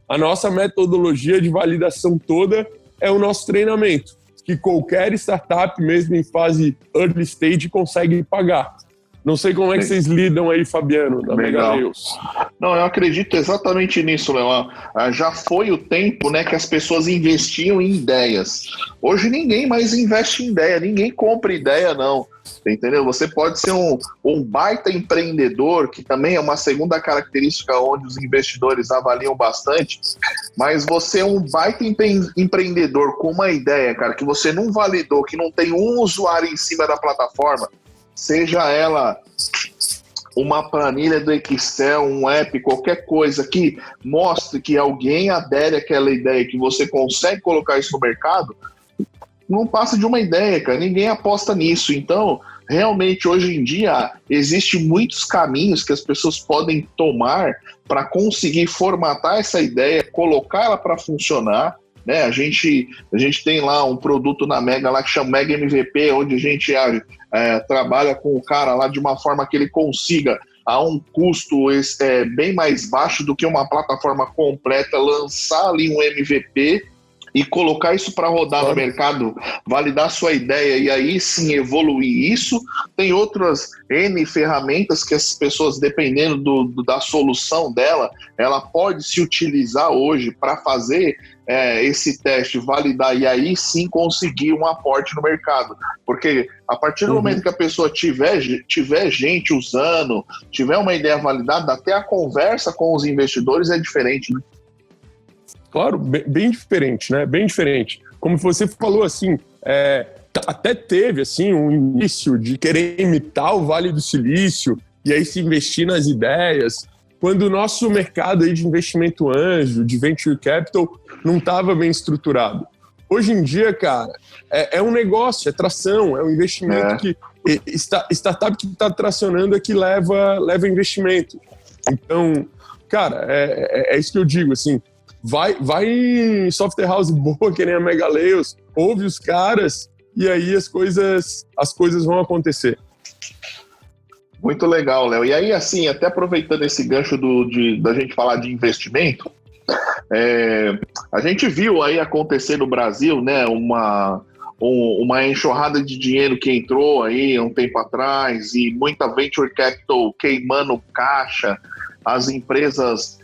A nossa metodologia de validação toda é o nosso treinamento, que qualquer startup, mesmo em fase early stage, consegue pagar. Não sei como é que vocês lidam aí, Fabiano, na Mega Layout. Não, eu acredito exatamente nisso, Léo. Já foi o tempo, né, que as pessoas investiam em ideias. Hoje ninguém mais investe em ideia, ninguém compra ideia, não. Entendeu? Você pode ser um baita empreendedor, que também é uma segunda característica onde os investidores avaliam bastante, mas você é um baita empreendedor com uma ideia, cara, que você não validou, que não tem um usuário em cima da plataforma, seja ela uma planilha do Excel, um app, qualquer coisa que mostre que alguém adere àquela ideia, que você consegue colocar isso no mercado, não passa de uma ideia, cara. Ninguém aposta nisso. Então, realmente, hoje em dia, existem muitos caminhos que as pessoas podem tomar para conseguir formatar essa ideia, colocar ela para funcionar, né? A gente tem lá um produto na Mega lá que chama Mega MVP, onde a gente trabalha com o cara lá de uma forma que ele consiga, a um custo bem mais baixo do que uma plataforma completa, lançar ali um MVP e colocar isso para rodar no mercado, validar sua ideia e aí sim evoluir isso. Tem outras N ferramentas que as pessoas, dependendo da solução dela, ela pode se utilizar hoje para fazer esse teste, validar e aí sim conseguir um aporte no mercado. Porque a partir do momento que a pessoa tiver gente usando, tiver uma ideia validada, até a conversa com os investidores é diferente, né? Claro, bem diferente, né? Bem diferente. Como você falou, assim, até teve assim, um início de querer imitar o Vale do Silício e aí se investir nas ideias, quando o nosso mercado aí de investimento anjo, de venture capital, não estava bem estruturado. Hoje em dia, cara, é um negócio, é tração, é um investimento que... Startup que está tracionando é que leva investimento. Então, cara, é isso que eu digo, assim, vai em software house boa, que nem a Mega Leos, ouve os caras e aí as coisas vão acontecer. Muito legal, Léo. E aí, assim, até aproveitando esse gancho da gente falar de investimento, a gente viu aí acontecer no Brasil, né, uma enxurrada de dinheiro que entrou aí um tempo atrás e muita venture capital queimando caixa, as empresas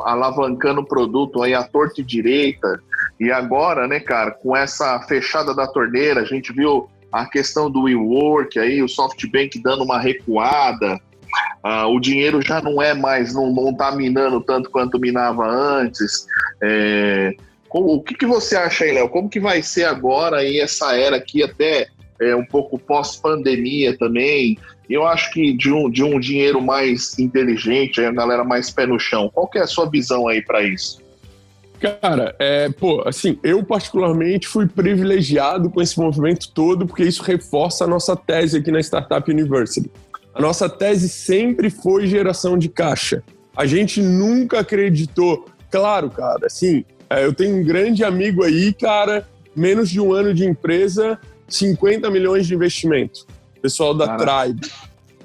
alavancando o produto aí à torta e direita. E agora, né, cara, com essa fechada da torneira, a gente viu a questão do WeWork aí, o SoftBank dando uma recuada, o dinheiro já não é mais, não tá minando tanto quanto minava antes. O que você acha aí, Léo? Como que vai ser agora aí essa era aqui, até um pouco pós-pandemia também? Eu acho que de um dinheiro mais inteligente, a galera mais pé no chão. Qual que é a sua visão aí para isso? Cara, assim, eu particularmente fui privilegiado com esse movimento todo, porque isso reforça a nossa tese aqui na Startup University. A nossa tese sempre foi geração de caixa. A gente nunca acreditou... Claro, cara, assim, eu tenho um grande amigo aí, cara, menos de um ano de empresa, 50 milhões de investimento. Pessoal da Tribe.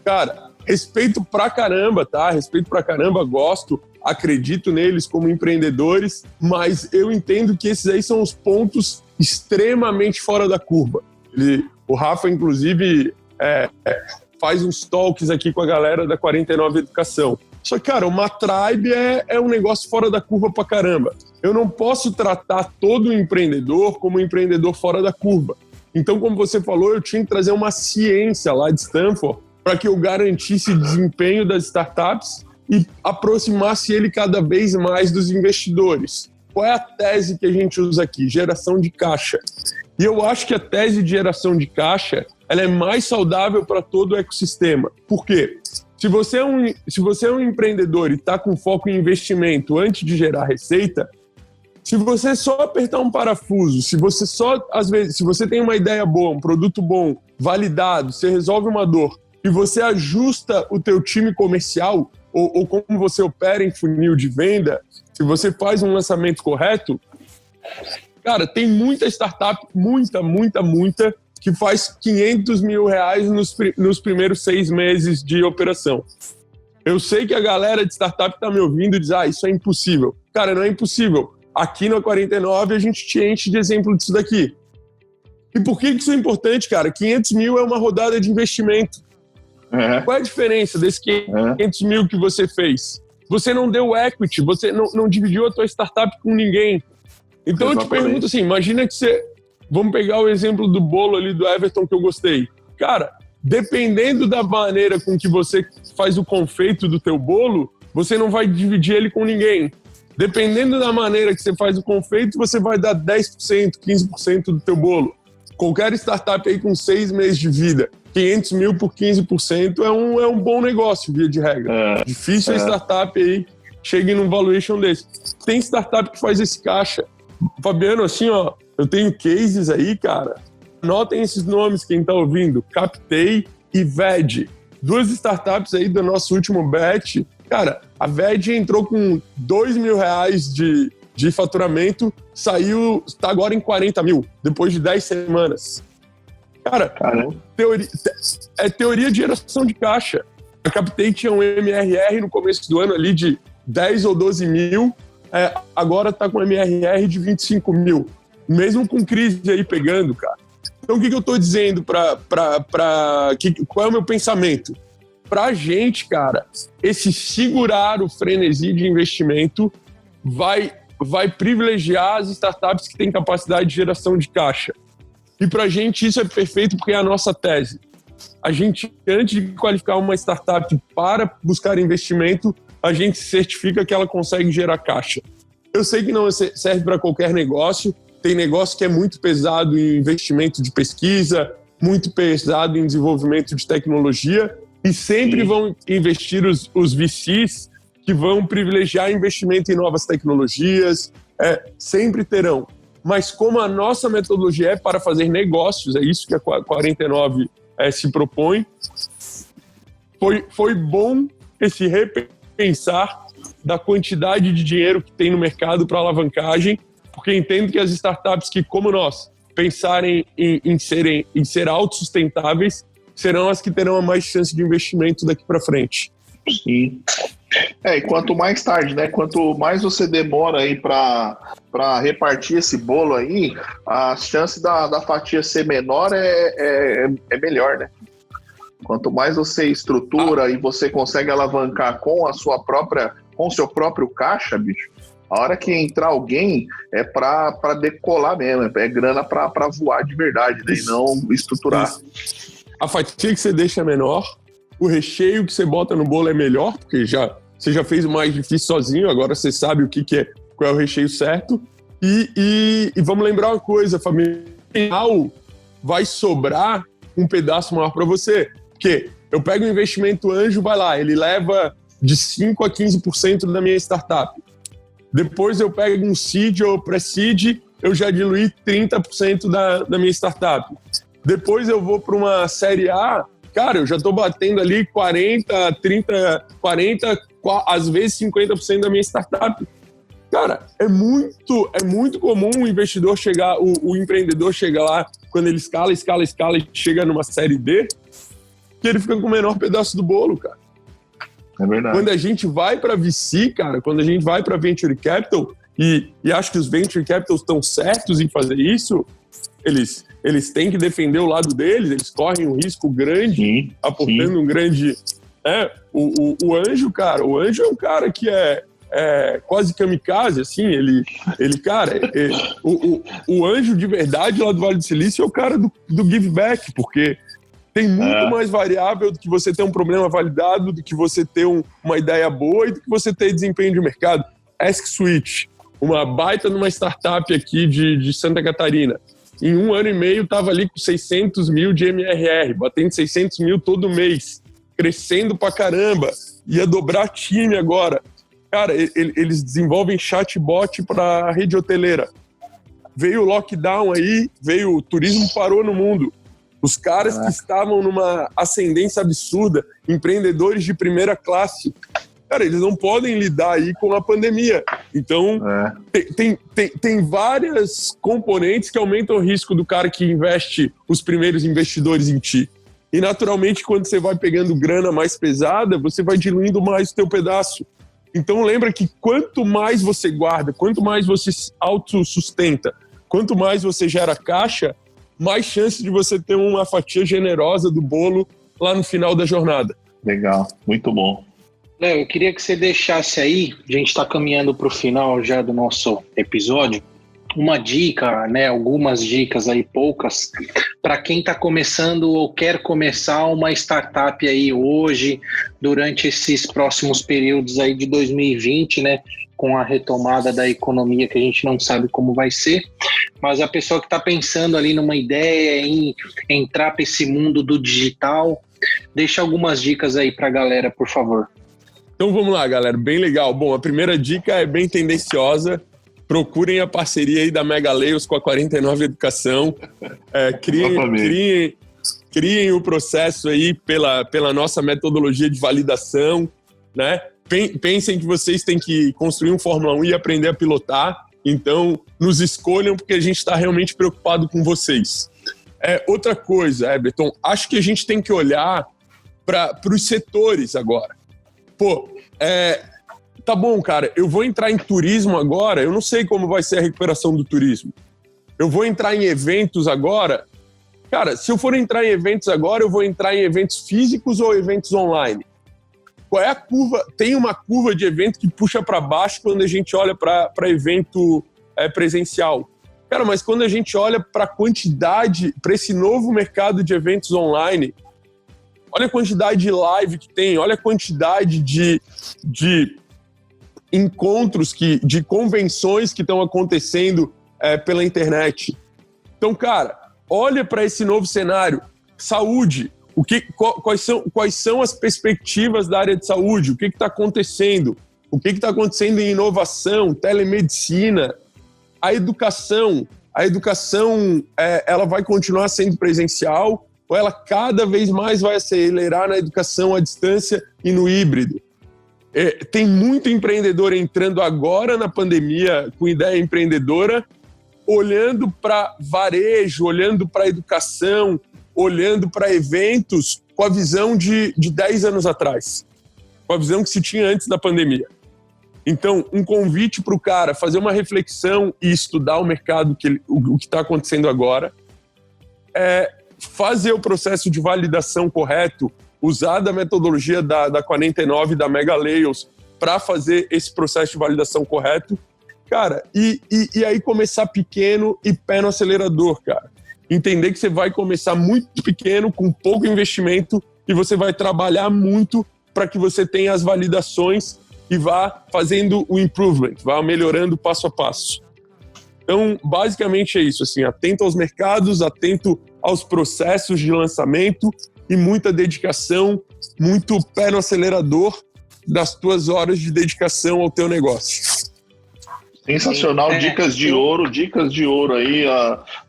Cara, respeito pra caramba, tá? Respeito pra caramba, gosto, acredito neles como empreendedores, mas eu entendo que esses aí são os pontos extremamente fora da curva. O Rafa, inclusive, faz uns talks aqui com a galera da 49 Educação. Só que, cara, uma Tribe é um negócio fora da curva pra caramba. Eu não posso tratar todo empreendedor como um empreendedor fora da curva. Então, como você falou, eu tinha que trazer uma ciência lá de Stanford para que eu garantisse o desempenho das startups e aproximasse ele cada vez mais dos investidores. Qual é a tese que a gente usa aqui? Geração de caixa. E eu acho que a tese de geração de caixa ela é mais saudável para todo o ecossistema. Por quê? Se você é um empreendedor e está com foco em investimento antes de gerar receita, se você só apertar um parafuso, se você tem uma ideia boa, um produto bom, validado, você resolve uma dor e você ajusta o teu time comercial ou como você opera em funil de venda, se você faz um lançamento correto, cara, tem muita startup, muita, que faz R$500 mil nos primeiros 6 meses de operação. Eu sei que a galera de startup está me ouvindo e diz, isso é impossível. Cara, não é impossível. Aqui na 49 a gente te enche de exemplo disso daqui. E por que isso é importante, cara? 500 mil é uma rodada de investimento. Qual é a diferença desse 500 mil que você fez? Você não deu equity, você não dividiu a tua startup com ninguém. Então eu te pergunto assim, imagina que você... Vamos pegar o exemplo do bolo ali do Everton que eu gostei. Cara, dependendo da maneira com que você faz o confeito do teu bolo, você não vai dividir ele com ninguém. Dependendo da maneira que você faz o confeito, você vai dar 10%, 15% do teu bolo. Qualquer startup aí com 6 meses de vida, 500 mil por 15% é um bom negócio, via de regra. Difícil a startup aí chegue num valuation desse. Tem startup que faz esse caixa. Fabiano, assim, ó, eu tenho cases aí, cara. Anotem esses nomes, quem tá ouvindo. Captei e VED. 2 startups aí do nosso último batch. Cara, a VED entrou com R$2 mil de faturamento, está agora em 40 mil, depois de 10 semanas. Cara, teoria de geração de caixa. A Captei tinha um MRR no começo do ano ali de 10 ou 12 mil, agora está com MRR de 25 mil, mesmo com crise aí pegando, cara. Então, o que eu estou dizendo qual é o meu pensamento? Pra gente, cara, esse segurar o frenesi de investimento vai privilegiar as startups que têm capacidade de geração de caixa. E pra gente isso é perfeito porque é a nossa tese. A gente, antes de qualificar uma startup para buscar investimento, a gente certifica que ela consegue gerar caixa. Eu sei que não serve para qualquer negócio. Tem negócio que é muito pesado em investimento de pesquisa, muito pesado em desenvolvimento de tecnologia, e sempre vão investir os VCs que vão privilegiar investimento em novas tecnologias, sempre terão. Mas como a nossa metodologia é para fazer negócios, é isso que a 49 se propõe, foi bom esse repensar da quantidade de dinheiro que tem no mercado para alavancagem, porque entendo que as startups que, como nós, pensarem em ser autossustentáveis, serão as que terão a mais chance de investimento daqui para frente. Sim. E quanto mais tarde, né? Quanto mais você demora aí para repartir esse bolo aí, a chance da fatia ser menor é melhor, né? Quanto mais você estrutura e você consegue alavancar com o seu próprio caixa, bicho, a hora que entrar alguém é para decolar mesmo, é grana para voar de verdade, né? E não estruturar. Isso. A fatia que você deixa é menor, o recheio que você bota no bolo é melhor, porque você já fez o mais difícil sozinho, agora você sabe qual é o recheio certo. E vamos lembrar uma coisa, família, no final vai sobrar um pedaço maior para você. Porque eu pego um investimento anjo, vai lá, ele leva de 5% a 15% da minha startup. Depois eu pego um seed ou pré-seed, eu já diluí 30% da minha startup. Depois eu vou para uma série A, cara, eu já estou batendo ali 40, 30, 40, às vezes 50% da minha startup. Cara, é muito comum o investidor chegar, o empreendedor chegar lá, quando ele escala e chega numa série D, que ele fica com o menor pedaço do bolo, cara. É verdade. Quando a gente vai para VC, cara, quando a gente vai para Venture Capital, e acho que os Venture Capitals estão certos em fazer isso, eles têm que defender o lado deles, eles correm um risco grande, aportando um grande... O anjo, cara, o anjo é um cara que é quase kamikaze, assim, o anjo de verdade lá do Vale do Silício é o cara do give back, porque tem muito mais variável do que você ter um problema validado, do que você ter uma ideia boa e do que você ter desempenho de mercado. Ask Switch, uma baita numa startup aqui de Santa Catarina, em 1 ano e meio estava ali com 600 mil de MRR, batendo 600 mil todo mês, crescendo pra caramba, ia dobrar time agora. Cara, eles desenvolvem chatbot para rede hoteleira. Veio o lockdown aí, o turismo parou no mundo. Os caras que estavam numa ascendência absurda, empreendedores de primeira classe, cara, eles não podem lidar aí com a pandemia. Então, tem várias componentes que aumentam o risco do cara que investe os primeiros investidores em ti. E, naturalmente, quando você vai pegando grana mais pesada, você vai diluindo mais o teu pedaço. Então, lembra que quanto mais você guarda, quanto mais você autossustenta, quanto mais você gera caixa, mais chance de você ter uma fatia generosa do bolo lá no final da jornada. Legal, muito bom. Léo, eu queria que você deixasse aí, a gente está caminhando para o final já do nosso episódio, uma dica, né, algumas dicas aí, poucas, para quem está começando ou quer começar uma startup aí hoje, durante esses próximos períodos aí de 2020, né, com a retomada da economia que a gente não sabe como vai ser, mas a pessoa que está pensando ali numa ideia em entrar para esse mundo do digital, deixa algumas dicas aí para a galera, por favor. Então vamos lá, galera, bem legal. Bom, a primeira dica é bem tendenciosa. Procurem a parceria aí da Mega Leos com a 49 Educação. Criem o processo aí pela nossa metodologia de validação, né? Pensem que vocês têm que construir um Fórmula 1 e aprender a pilotar. Então, nos escolham porque a gente está realmente preocupado com vocês. Outra coisa, Everton, acho que a gente tem que olhar para os setores agora. Tá bom, cara, eu vou entrar em turismo agora, eu não sei como vai ser a recuperação do turismo. Eu vou entrar em eventos agora. Cara, se eu for entrar em eventos agora, eu vou entrar em eventos físicos ou eventos online? Qual é a curva? Tem uma curva de evento que puxa para baixo quando a gente olha para evento presencial. Cara, mas quando a gente olha para a quantidade, para esse novo mercado de eventos online, olha a quantidade de live que tem, olha a quantidade de encontros, de convenções que estão acontecendo pela internet. Então, cara, olha para esse novo cenário. Saúde, quais são as perspectivas da área de saúde? O que está acontecendo? O que está acontecendo em inovação, telemedicina? A educação, ela vai continuar sendo presencial ou ela cada vez mais vai acelerar na educação à distância e no híbrido? Tem muito empreendedor entrando agora na pandemia com ideia empreendedora, olhando para varejo, olhando para educação, olhando para eventos com a visão de 10 anos atrás, com a visão que se tinha antes da pandemia. Então, um convite para o cara fazer uma reflexão e estudar o mercado, o que está acontecendo agora, fazer o processo de validação correto, usar da metodologia da 49 da Mega Layers para fazer esse processo de validação correto, cara, e aí começar pequeno e pé no acelerador, cara. Entender que você vai começar muito pequeno, com pouco investimento, e você vai trabalhar muito para que você tenha as validações e vá fazendo o improvement, vá melhorando passo a passo. Então, basicamente é isso, assim, atento aos mercados, atento aos processos de lançamento e muita dedicação, muito pé no acelerador das tuas horas de dedicação ao teu negócio. Sensacional, dicas de ouro aí,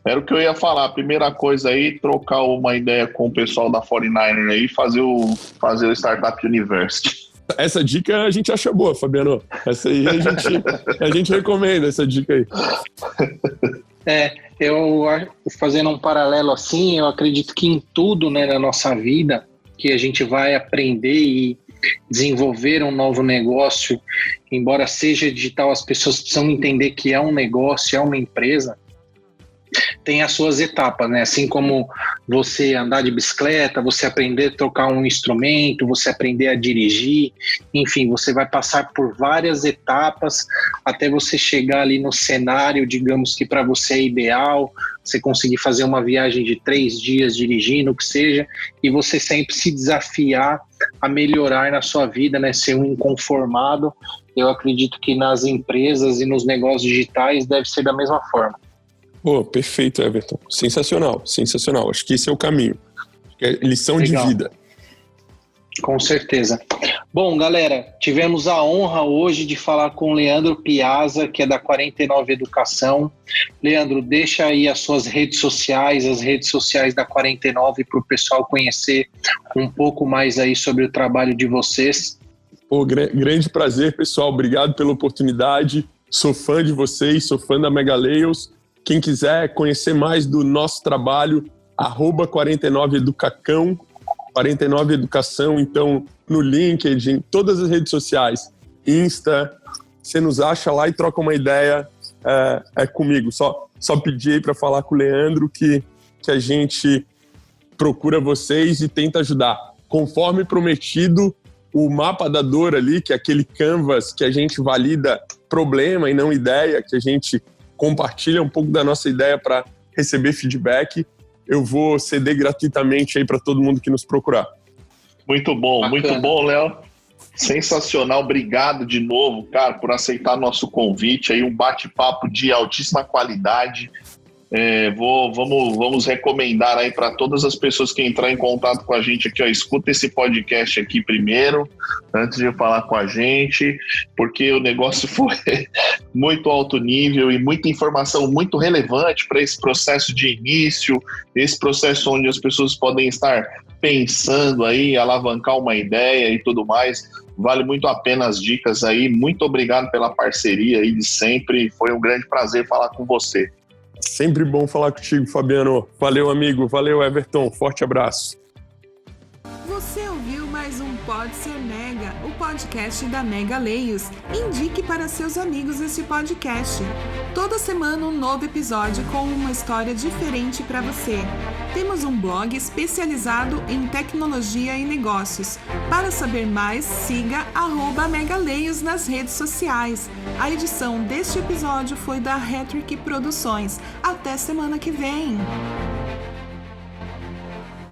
era o que eu ia falar, a primeira coisa aí, trocar uma ideia com o pessoal da 49er aí, fazer o Startup University. Essa dica a gente acha boa, Fabiano. Essa aí a gente recomenda, essa dica aí. Eu fazendo um paralelo assim, eu acredito que em tudo, né, na nossa vida, que a gente vai aprender e desenvolver um novo negócio, embora seja digital, as pessoas precisam entender que é um negócio, é uma empresa, tem as suas etapas, né? Assim como você andar de bicicleta, você aprender a tocar um instrumento, você aprender a dirigir, enfim, você vai passar por várias etapas até você chegar ali no cenário, digamos que para você é ideal, você conseguir fazer uma viagem de 3 dias dirigindo, o que seja, e você sempre se desafiar a melhorar na sua vida, né? Ser um inconformado. Eu acredito que nas empresas e nos negócios digitais deve ser da mesma forma. Perfeito, Everton. Sensacional, sensacional. Acho que esse é o caminho. É lição Legal. De vida. Com certeza. Bom, galera, tivemos a honra hoje de falar com o Leandro Piazza, que é da 49 Educação. Leandro, deixa aí as suas redes sociais, as redes sociais da 49 para o pessoal conhecer um pouco mais aí sobre o trabalho de vocês. Grande prazer, pessoal. Obrigado pela oportunidade. Sou fã de vocês, sou fã da Mega Layers. Quem quiser conhecer mais do nosso trabalho, @49educacão, 49 Educação, então no LinkedIn, todas as redes sociais, Insta, você nos acha lá e troca uma ideia comigo. Só pedir aí para falar com o Leandro que a gente procura vocês e tenta ajudar. Conforme prometido, o mapa da dor ali, que é aquele canvas que a gente valida problema e não ideia, que a gente compartilha um pouco da nossa ideia para receber feedback, eu vou ceder gratuitamente aí para todo mundo que nos procurar. Muito bom, Léo. Sensacional, obrigado de novo, cara, por aceitar nosso convite aí, um bate-papo de altíssima qualidade. Vamos recomendar aí para todas as pessoas que entrar em contato com a gente aqui, escuta esse podcast aqui primeiro, antes de falar com a gente, porque o negócio foi muito alto nível e muita informação muito relevante para esse processo de início, esse processo onde as pessoas podem estar pensando aí, alavancar uma ideia e tudo mais, vale muito a pena as dicas aí. Muito obrigado pela parceria aí de sempre. Foi um grande prazer falar com você. Sempre bom falar contigo, Fabiano. Valeu, amigo. Valeu, Everton. Forte abraço. Você ouviu mais um Pode Ser Mega, o podcast da Mega Leios. Indique para seus amigos esse podcast. Toda semana um novo episódio com uma história diferente para você. Temos um blog especializado em tecnologia e negócios. Para saber mais, siga @megaleios nas redes sociais. A edição deste episódio foi da Hattrick Produções. Até semana que vem!